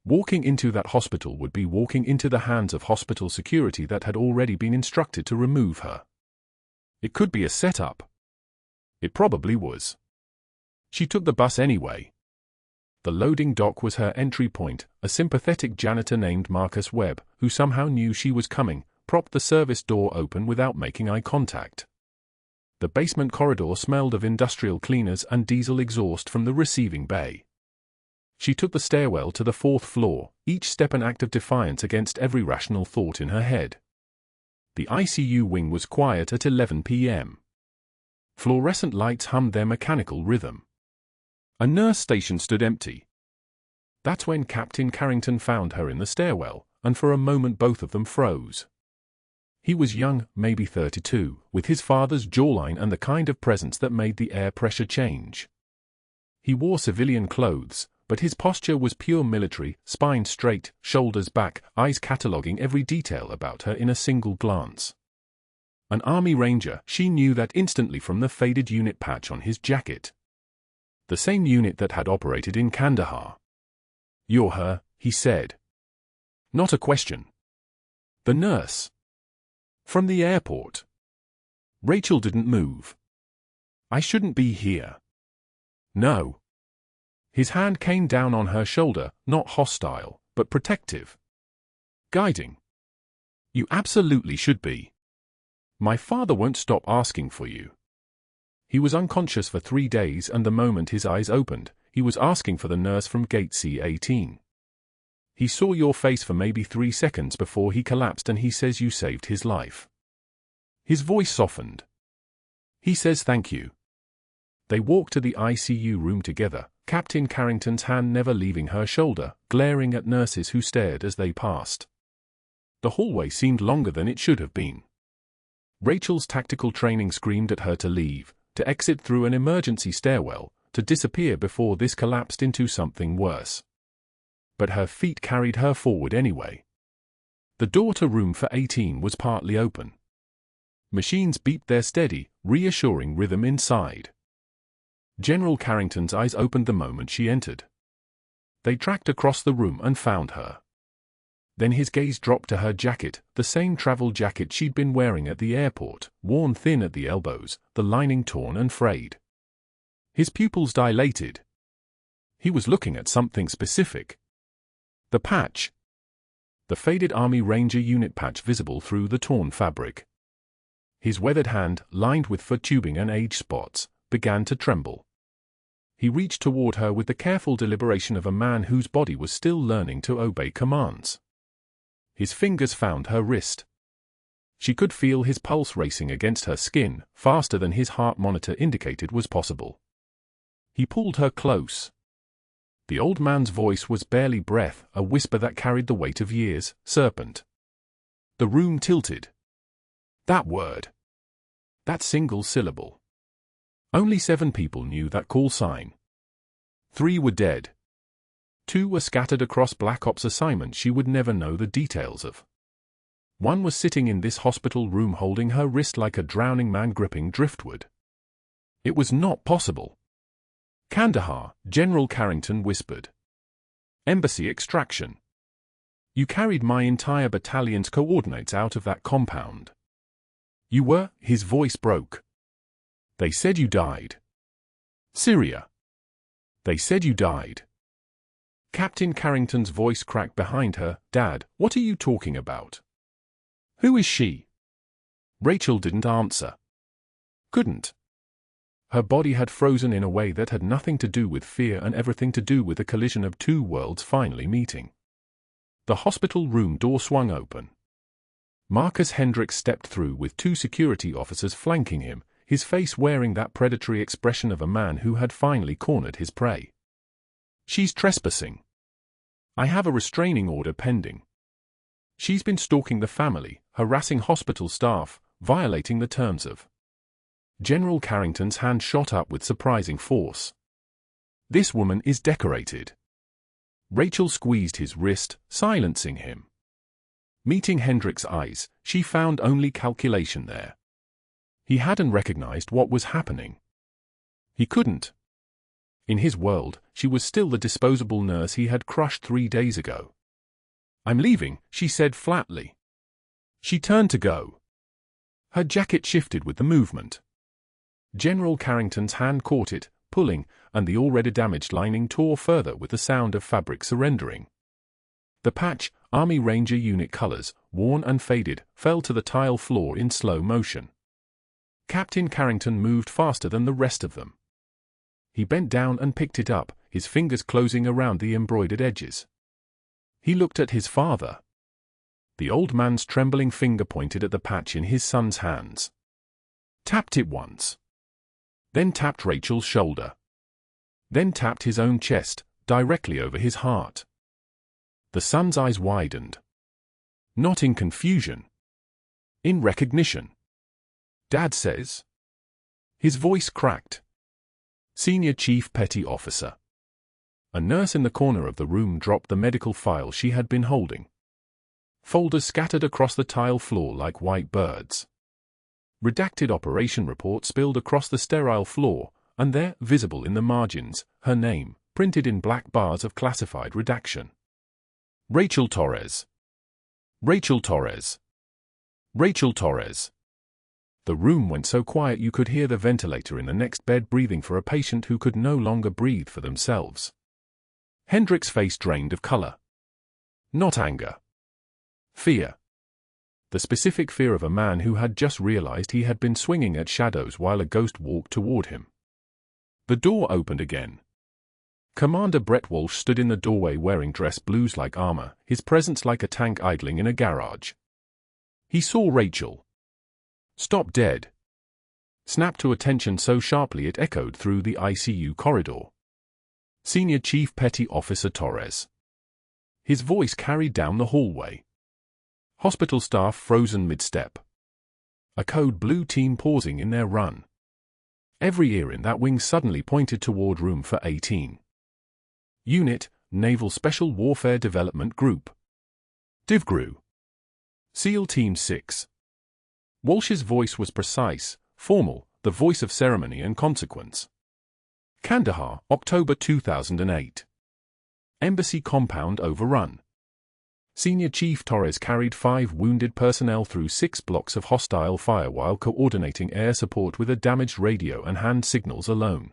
Walking into that hospital would be walking into the hands of hospital security that had already been instructed to remove her. It could be a setup. It probably was. She took the bus anyway. The loading dock was her entry point. A sympathetic janitor named Marcus Webb, who somehow knew she was coming, propped the service door open without making eye contact. The basement corridor smelled of industrial cleaners and diesel exhaust from the receiving bay. She took the stairwell to the 4th floor, each step an act of defiance against every rational thought in her head. The ICU wing was quiet at 11 p.m. Fluorescent lights hummed their mechanical rhythm. A nurse station stood empty. That's when Captain Carrington found her in the stairwell, and for a moment both of them froze. He was young, maybe 32, with his father's jawline and the kind of presence that made the air pressure change. He wore civilian clothes, but his posture was pure military, spine straight, shoulders back, eyes cataloging every detail about her in a single glance. An Army Ranger, she knew that instantly from the faded unit patch on his jacket. The same unit that had operated in Kandahar. "You're her," he said. Not a question. The nurse. From the airport. Rachel didn't move. "I shouldn't be here." "No." His hand came down on her shoulder, not hostile, but protective. Guiding. "You absolutely should be. My father won't stop asking for you." He was unconscious for 3 days and the moment his eyes opened, he was asking for the nurse from Gate C18. "He saw your face for maybe 3 seconds before he collapsed and he says you saved his life." His voice softened. "He says thank you." They walked to the ICU room together, Captain Carrington's hand never leaving her shoulder, glaring at nurses who stared as they passed. The hallway seemed longer than it should have been. Rachel's tactical training screamed at her to leave, to exit through an emergency stairwell, to disappear before this collapsed into something worse. But her feet carried her forward anyway. The door to room for 18 was partly open. Machines beeped their steady, reassuring rhythm inside. General Carrington's eyes opened the moment she entered. They tracked across the room and found her. Then his gaze dropped to her jacket, the same travel jacket she'd been wearing at the airport, worn thin at the elbows, the lining torn and frayed. His pupils dilated. He was looking at something specific. The patch. The faded Army Ranger unit patch visible through the torn fabric. His weathered hand, lined with fur tubing and age spots, began to tremble. He reached toward her with the careful deliberation of a man whose body was still learning to obey commands. His fingers found her wrist. She could feel his pulse racing against her skin, faster than his heart monitor indicated was possible. He pulled her close. The old man's voice was barely breath, a whisper that carried the weight of years. Serpent. The room tilted. That word. That single syllable. Only 7 people knew that call sign. 3 were dead. 2 were scattered across Black Ops assignments she would never know the details of. 1 was sitting in this hospital room holding her wrist like a drowning man gripping driftwood. It was not possible. Kandahar, General Carrington whispered. Embassy extraction. You carried my entire battalion's coordinates out of that compound. You were, his voice broke. They said you died. Syria. They said you died. Captain Carrington's voice cracked behind her. Dad, what are you talking about? Who is she? Rachel didn't answer. Couldn't. Her body had frozen in a way that had nothing to do with fear and everything to do with the collision of 2 worlds finally meeting. The hospital room door swung open. Marcus Hendricks stepped through with 2 security officers flanking him, his face wearing that predatory expression of a man who had finally cornered his prey. She's trespassing. I have a restraining order pending. She's been stalking the family, harassing hospital staff, violating the terms of. General Carrington's hand shot up with surprising force. This woman is decorated. Rachel squeezed his wrist, silencing him. Meeting Hendricks' eyes, she found only calculation there. He hadn't recognized what was happening. He couldn't. In his world, she was still the disposable nurse he had crushed 3 days ago. I'm leaving, she said flatly. She turned to go. Her jacket shifted with the movement. General Carrington's hand caught it, pulling, and the already damaged lining tore further with the sound of fabric surrendering. The patch, Army Ranger unit colors, worn and faded, fell to the tile floor in slow motion. Captain Carrington moved faster than the rest of them. He bent down and picked it up, his fingers closing around the embroidered edges. He looked at his father. The old man's trembling finger pointed at the patch in his son's hands. Tapped it once. Then tapped Rachel's shoulder. Then tapped his own chest, directly over his heart. The son's eyes widened. Not in confusion. In recognition. Dad says. His voice cracked. Senior Chief Petty Officer. A nurse in the corner of the room dropped the medical file she had been holding. Folders scattered across the tile floor like white birds. Redacted operation report spilled across the sterile floor, and there, visible in the margins, her name, printed in black bars of classified redaction. Rachel Torres. Rachel Torres. Rachel Torres. The room went so quiet you could hear the ventilator in the next bed breathing for a patient who could no longer breathe for themselves. Hendricks' face drained of color. Not anger. Fear. The specific fear of a man who had just realized he had been swinging at shadows while a ghost walked toward him. The door opened again. Commander Brett Walsh stood in the doorway wearing dress blues like armor, his presence like a tank idling in a garage. He saw Rachel. Stop dead. Snapped to attention so sharply it echoed through the ICU corridor. Senior Chief Petty Officer Torres. His voice carried down the hallway. Hospital staff frozen mid-step. A code blue team pausing in their run. Every ear in that wing suddenly pointed toward room for 18. Unit, Naval Special Warfare Development Group. DivGru. SEAL Team 6. Walsh's voice was precise, formal, the voice of ceremony and consequence. Kandahar, October 2008. Embassy compound overrun. Senior Chief Torres carried 5 wounded personnel through 6 blocks of hostile fire while coordinating air support with a damaged radio and hand signals alone.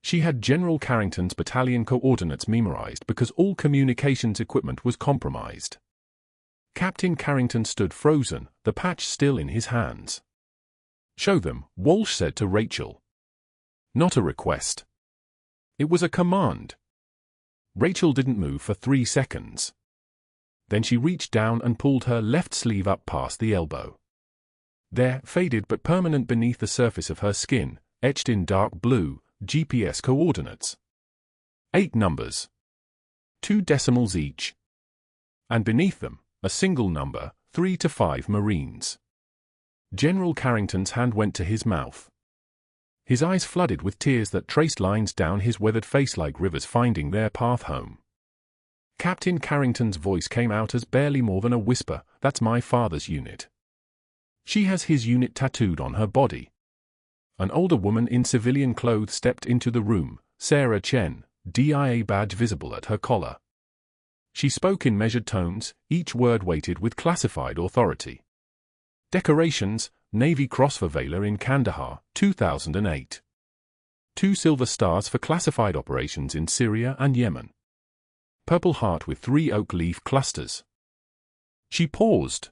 She had General Carrington's battalion coordinates memorized because all communications equipment was compromised. Captain Carrington stood frozen, the patch still in his hands. "Show them," Walsh said to Rachel. Not a request. It was a command. Rachel didn't move for 3 seconds. Then she reached down and pulled her left sleeve up past the elbow. There, faded but permanent beneath the surface of her skin, etched in dark blue, GPS coordinates. 8 numbers. 2 decimals each. And beneath them, a single number, 3 to 5 Marines. General Carrington's hand went to his mouth. His eyes flooded with tears that traced lines down his weathered face like rivers finding their path home. Captain Carrington's voice came out as barely more than a whisper, "That's my father's unit. She has his unit tattooed on her body." An older woman in civilian clothes stepped into the room, Sarah Chen, DIA badge visible at her collar. She spoke in measured tones, each word weighted with classified authority. Decorations, Navy Cross for Valor in Kandahar, 2008. 2 silver stars for classified operations in Syria and Yemen. Purple Heart with 3 oak leaf clusters. She paused.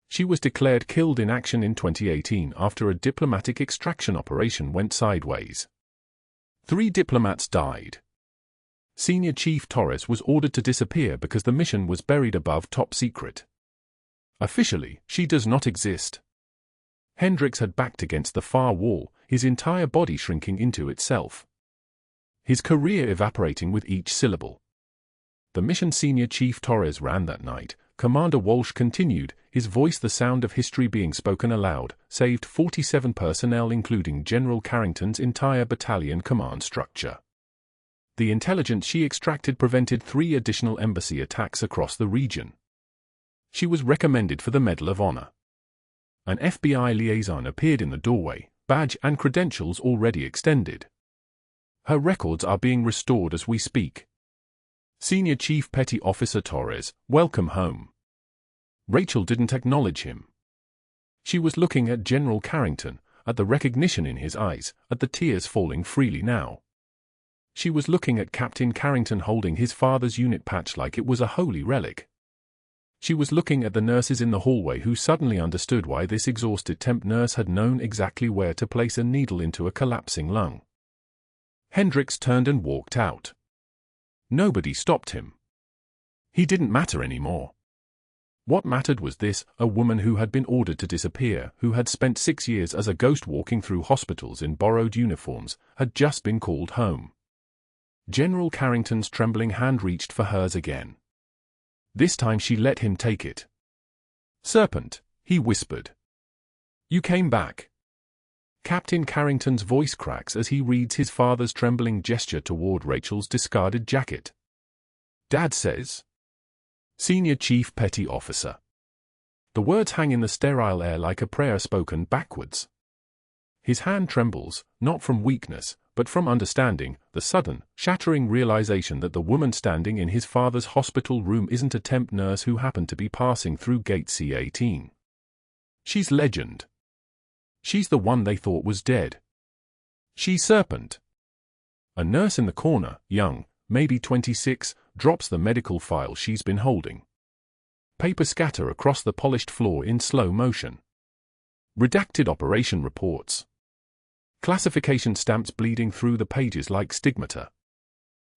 She was declared killed in action in 2018 after a diplomatic extraction operation went sideways. 3 diplomats died. Senior Chief Torres was ordered to disappear because the mission was buried above top secret. Officially, she does not exist. Hendricks had backed against the far wall, his entire body shrinking into itself. His career evaporating with each syllable. The mission Senior Chief Torres ran that night, Commander Walsh continued, his voice the sound of history being spoken aloud, saved 47 personnel including General Carrington's entire battalion command structure. The intelligence she extracted prevented 3 additional embassy attacks across the region. She was recommended for the Medal of Honor. An FBI liaison appeared in the doorway, badge and credentials already extended. Her records are being restored as we speak. Senior Chief Petty Officer Torres, welcome home. Rachel didn't acknowledge him. She was looking at General Carrington, at the recognition in his eyes, at the tears falling freely now. She was looking at Captain Carrington holding his father's unit patch like it was a holy relic. She was looking at the nurses in the hallway who suddenly understood why this exhausted temp nurse had known exactly where to place a needle into a collapsing lung. Hendricks turned and walked out. Nobody stopped him. He didn't matter anymore. What mattered was this, a woman who had been ordered to disappear, who had spent 6 years as a ghost walking through hospitals in borrowed uniforms, had just been called home. General Carrington's trembling hand reached for hers again. This time she let him take it. "Serpent," he whispered. "You came back." Captain Carrington's voice cracks as he reads his father's trembling gesture toward Rachel's discarded jacket. "Dad says." Senior Chief Petty Officer. The words hang in the sterile air like a prayer spoken backwards. His hand trembles, not from weakness, but from understanding, the sudden, shattering realization that the woman standing in his father's hospital room isn't a temp nurse who happened to be passing through Gate C-18. She's legend. She's the one they thought was dead. She's Serpent. A nurse in the corner, young, maybe 26, drops the medical file she's been holding. Papers scatter across the polished floor in slow motion. Redacted operation reports. Classification stamps bleeding through the pages like stigmata.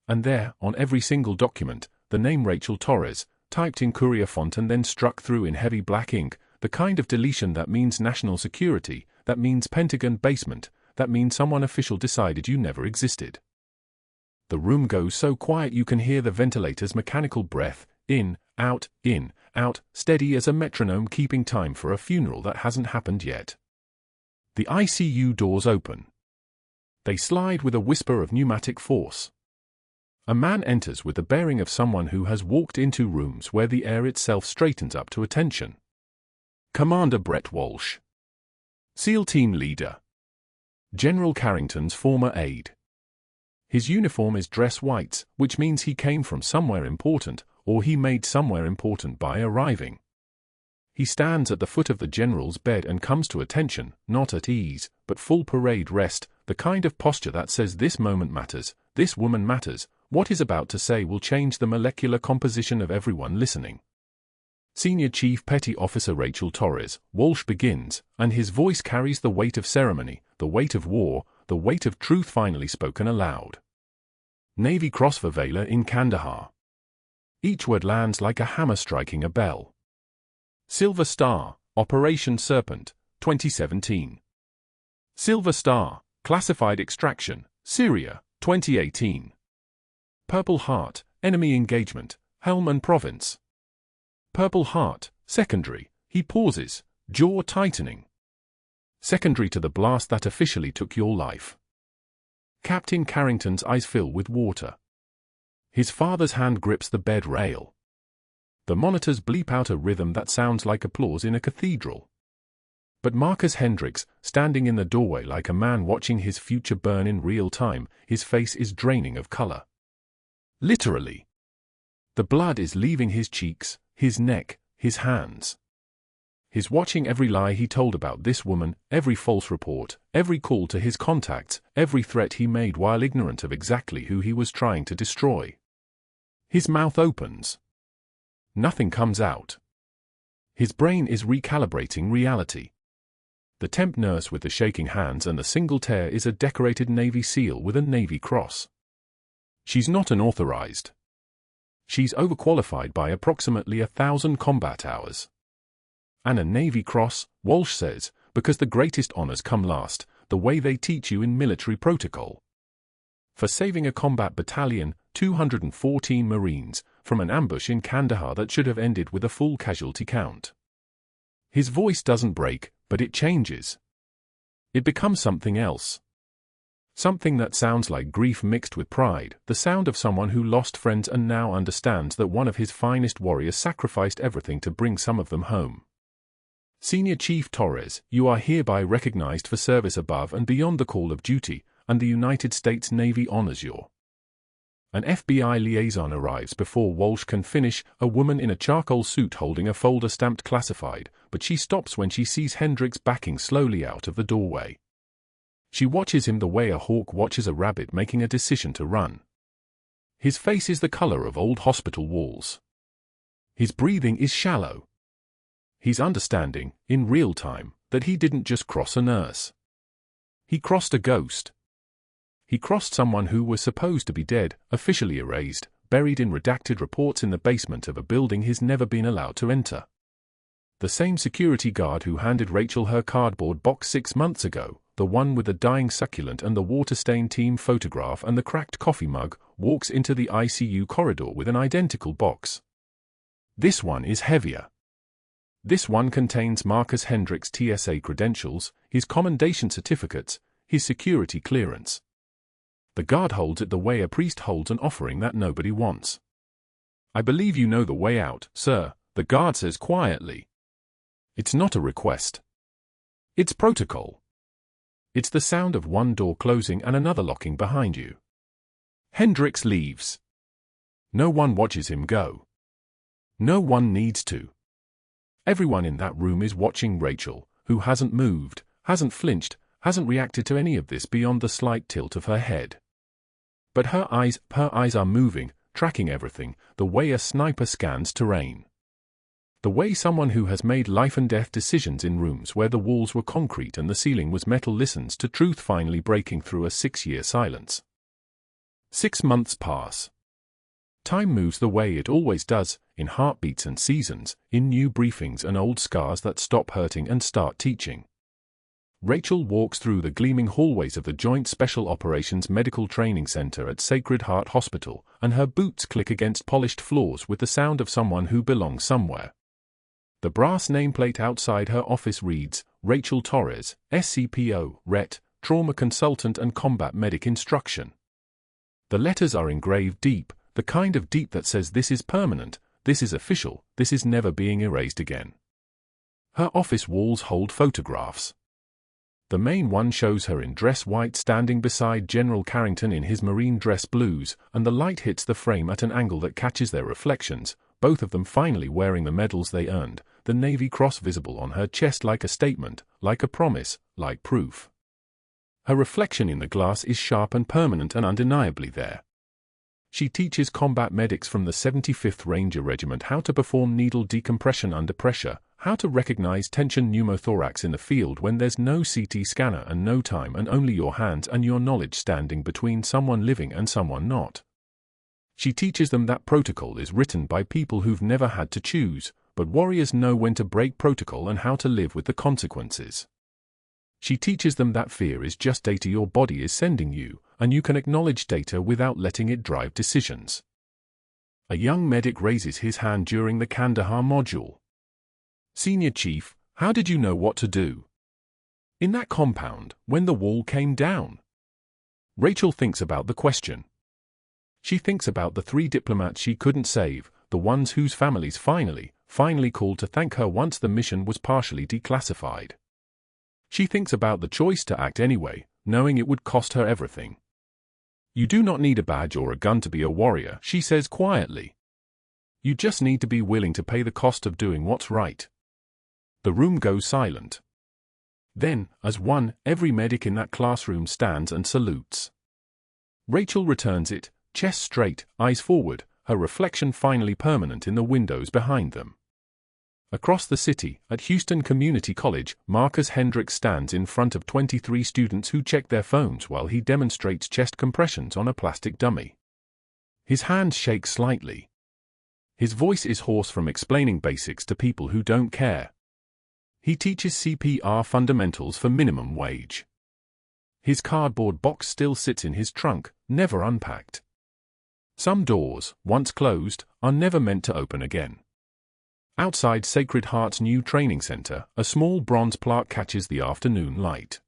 And there, on every single document, the name Rachel Torres, typed in courier font and then struck through in heavy black ink, the kind of deletion that means national security, that means Pentagon basement, that means someone official decided you never existed. The room goes so quiet you can hear the ventilator's mechanical breath, in, out, steady as a metronome keeping time for a funeral that hasn't happened yet. The ICU doors open. They slide with a whisper of pneumatic force. A man enters with the bearing of someone who has walked into rooms where the air itself straightens up to attention. Commander Brett Walsh. SEAL Team Leader. General Carrington's former aide. His uniform is dress whites, which means he came from somewhere important, or he made somewhere important by arriving. He stands at the foot of the general's bed and comes to attention, not at ease, but full parade rest, the kind of posture that says this moment matters, this woman matters, what he's about to say will change the molecular composition of everyone listening. Senior Chief Petty Officer Rachel Torres, Walsh begins, and his voice carries the weight of ceremony, the weight of war, the weight of truth finally spoken aloud. Navy Cross for Valor in Kandahar. Each word lands like a hammer striking a bell. Silver Star, Operation Serpent, 2017. Silver Star, Classified Extraction, Syria, 2018. Purple Heart, Enemy Engagement, Helmand Province. Purple Heart, secondary, he pauses, jaw tightening. Secondary to the blast that officially took your life. Captain Carrington's eyes fill with water. His father's hand grips the bed rail. The monitors bleep out a rhythm that sounds like applause in a cathedral. But Marcus Hendricks, standing in the doorway like a man watching his future burn in real time, his face is draining of color. Literally. The blood is leaving his cheeks, his neck, his hands. He's watching every lie he told about this woman, every false report, every call to his contacts, every threat he made while ignorant of exactly who he was trying to destroy. His mouth opens. Nothing comes out. His brain is recalibrating reality. The temp nurse with the shaking hands and the single tear is a decorated Navy SEAL with a Navy Cross. She's not an authorized. She's overqualified by approximately 1,000 combat hours. And a Navy Cross, Walsh says, because the greatest honors come last, the way they teach you in military protocol. For saving a combat battalion, 214 Marines, from an ambush in Kandahar that should have ended with a full casualty count. His voice doesn't break, but it changes. It becomes something else. Something that sounds like grief mixed with pride, the sound of someone who lost friends and now understands that one of his finest warriors sacrificed everything to bring some of them home. Senior Chief Torres, you are hereby recognized for service above and beyond the call of duty, and the United States Navy honors your. An FBI liaison arrives before Walsh can finish, a woman in a charcoal suit holding a folder stamped classified, but she stops when she sees Hendricks backing slowly out of the doorway. She watches him the way a hawk watches a rabbit making a decision to run. His face is the color of old hospital walls. His breathing is shallow. He's understanding, in real time, that he didn't just cross a nurse. He crossed a ghost. He crossed someone who was supposed to be dead, officially erased, buried in redacted reports in the basement of a building he's never been allowed to enter. The same security guard who handed Rachel her cardboard box 6 months ago, the one with the dying succulent and the water-stained team photograph and the cracked coffee mug, walks into the ICU corridor with an identical box. This one is heavier. This one contains Marcus Hendricks' TSA credentials, his commendation certificates, his security clearance. The guard holds it the way a priest holds an offering that nobody wants. I believe you know the way out, sir, the guard says quietly. It's not a request. It's protocol. It's the sound of one door closing and another locking behind you. Hendricks leaves. No one watches him go. No one needs to. Everyone in that room is watching Rachel, who hasn't moved, hasn't flinched, hasn't reacted to any of this beyond the slight tilt of her head. But her eyes are moving, tracking everything, the way a sniper scans terrain. The way someone who has made life-and-death decisions in rooms where the walls were concrete and the ceiling was metal listens to truth finally breaking through a 6-year silence. 6 months pass. Time moves the way it always does, in heartbeats and seasons, in new briefings and old scars that stop hurting and start teaching. Rachel walks through the gleaming hallways of the Joint Special Operations Medical Training Center at Sacred Heart Hospital, and her boots click against polished floors with the sound of someone who belongs somewhere. The brass nameplate outside her office reads, Rachel Torres, SCPO, RET, Trauma Consultant and Combat Medic Instruction. The letters are engraved deep, the kind of deep that says this is permanent, this is official, this is never being erased again. Her office walls hold photographs. The main one shows her in dress white standing beside General Carrington in his marine dress blues, and the light hits the frame at an angle that catches their reflections, both of them finally wearing the medals they earned, the Navy Cross visible on her chest like a statement, like a promise, like proof. Her reflection in the glass is sharp and permanent and undeniably there. She teaches combat medics from the 75th Ranger Regiment how to perform needle decompression under pressure, how to recognize tension pneumothorax in the field when there's no CT scanner and no time and only your hands and your knowledge standing between someone living and someone not. She teaches them that protocol is written by people who've never had to choose, but warriors know when to break protocol and how to live with the consequences. She teaches them that fear is just data your body is sending you, and you can acknowledge data without letting it drive decisions. A young medic raises his hand during the Kandahar module. "Senior Chief, how did you know what to do in that compound when the wall came down?" Rachel thinks about the question. She thinks about the 3 diplomats she couldn't save, the ones whose families finally called to thank her once the mission was partially declassified. She thinks about the choice to act anyway, knowing it would cost her everything. "You do not need a badge or a gun to be a warrior," she says quietly. "You just need to be willing to pay the cost of doing what's right." The room goes silent. Then, as one, every medic in that classroom stands and salutes. Rachel returns it, chest straight, eyes forward, her reflection finally permanent in the windows behind them. Across the city, at Houston Community College, Marcus Hendricks stands in front of 23 students who check their phones while he demonstrates chest compressions on a plastic dummy. His hands shake slightly. His voice is hoarse from explaining basics to people who don't care. He teaches CPR fundamentals for minimum wage. His cardboard box still sits in his trunk, never unpacked. Some doors, once closed, are never meant to open again. Outside Sacred Heart's new training center, a small bronze plaque catches the afternoon light.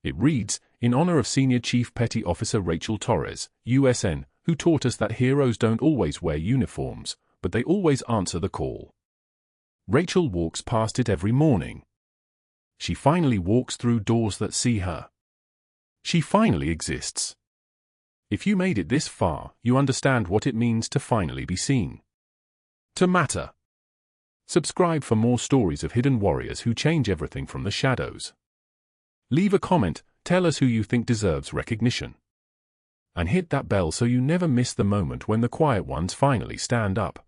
It reads, "In honor of Senior Chief Petty Officer Rachel Torres, USN, who taught us that heroes don't always wear uniforms, but they always answer the call." Rachel walks past it every morning. She finally walks through doors that see her. She finally exists. If you made it this far, you understand what it means to finally be seen. To matter. Subscribe for more stories of hidden warriors who change everything from the shadows. Leave a comment, tell us who you think deserves recognition. And hit that bell so you never miss the moment when the quiet ones finally stand up.